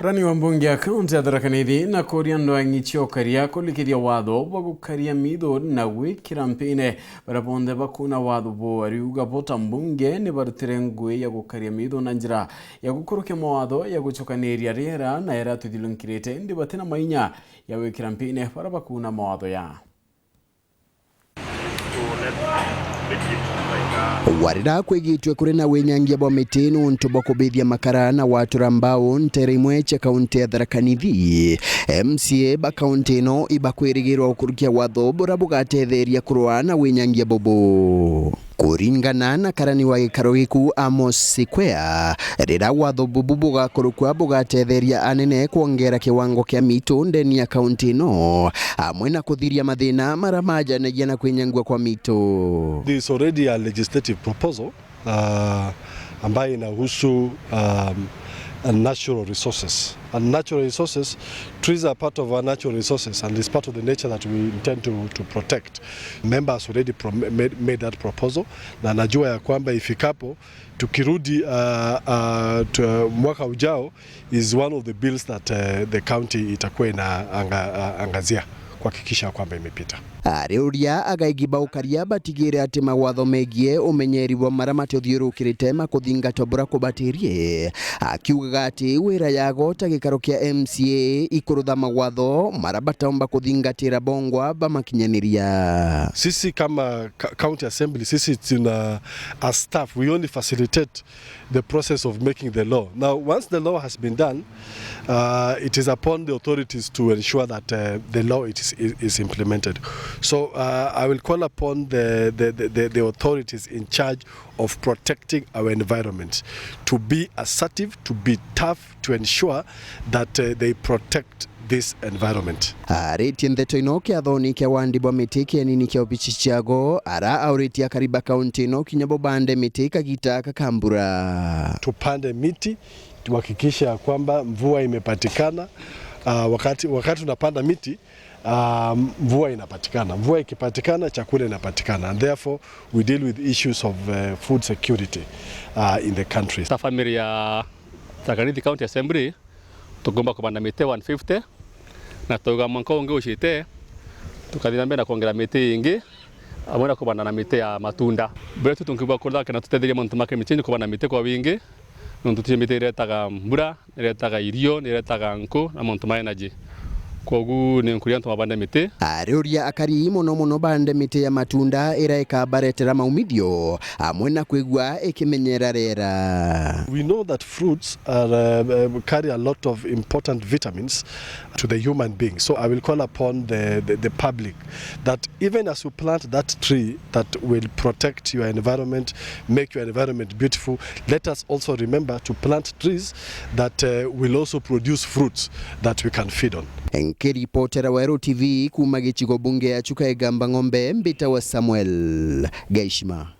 Karani wa mbunge ya kaunti ya Tharaka Nithi na KUURIA ndoangichio UKARIA kulikithia watho wa gukaria Miitu na gwikira mpine baraponde bakuna watho bo BARIUGA bota mbunge ni barutire ngui ya gukaria Miitu na njira ya gukurukia mawatho ya gucokanĩria rĩera na era tuthilunkirite ndi batina mainya ya gwikira mpine barabakuna mawatho ya warira kwigitwe kuri na wenyangia bwa mitinu ntubo kubithia makara na watu ambao ntere imwe cha kaunti ya Tharaka Nithi MCA ba kaunti no ibakwirigirwa ukurukia watho bora bugatetheria kurwa na wenyangia bobo kuringana na karani wa gikaro giku Amos Sikwea rira watho bubu bugakurukwa bugatetheria anene kuongera kiwango kia Miitu ndeni ya kaunti no amwe na kuthiria mathina mara majanagia na kwenyangwa kwa Miitu. There is already a legislative proposal ambayo inahusu natural resources. And natural resources, trees are part of our natural resources and it's part of the nature that we intend to protect. Members already made that proposal na najua ya kwamba ifikapo tukirudi mwaka ujao is one of the bills that the county itakuwa inaangazia kuhakikisha kwamba imepita. Ariuria agaigiba UKARIA batigire ati mawatho megie umenyeri wa maramati uthiurukirite makuthingatwo bura kubatirie akiugaga ati wira yago ta gikaro kia MCA ikurutha mawatho marabatomba kuthingatira bongwa bamakinyaniria. Sisi kama county assembly, sisi tuna as staff we only facilitate the process of making the law. Now once the law has been done, it is upon the authorities to ensure that the law is implemented. So I will call upon the authorities in charge of protecting our environment to be assertive, to be tough, to ensure that they protect this environment. Areti ndeto ino kia thoni kia wandibwa miti kia nini kia upichichago ara aureti ya kariba kaunti ino kinyabo bande miti kagita kakambura. Tupande miti, tuhakikisha kwamba mvua imepatikana. Wakati unapanda miti, mvua inapatikana. Mvua ikipatikana, chakula inapatikana. And therefore, we deal with issues of food security in the country. Sa family ya Tharaka Nithi County Assembly, tugomba kupanda miti 150 na tuga mwanko unge ushite tukathina mbere kuongera miti ingi amwe kupanda na miti ya matunda betu tungiba kurda kana tutetheria muntu make miti kupanda miti kwa wingi nuntutie miti iretaga mbura iretaga irio iretaga nku na muntu ma energy kogu ni nkuria tumabanda miti. Ariuria akari muno bande miti ya matunda iraika baretera maumithio amwe na kwigwa ikimenyera rera. We know that fruits carry a lot of important vitamins to the human being. So I will call upon the public that even as you plant that tree that will protect your environment, make your environment beautiful, let us also remember to plant trees that will also produce fruits that we can feed on. Nkiripotera wa WAATHO TV kuma gichigo bunge ya Chuka Egamba Ng'ombe mbita wa Samuel Gaishma.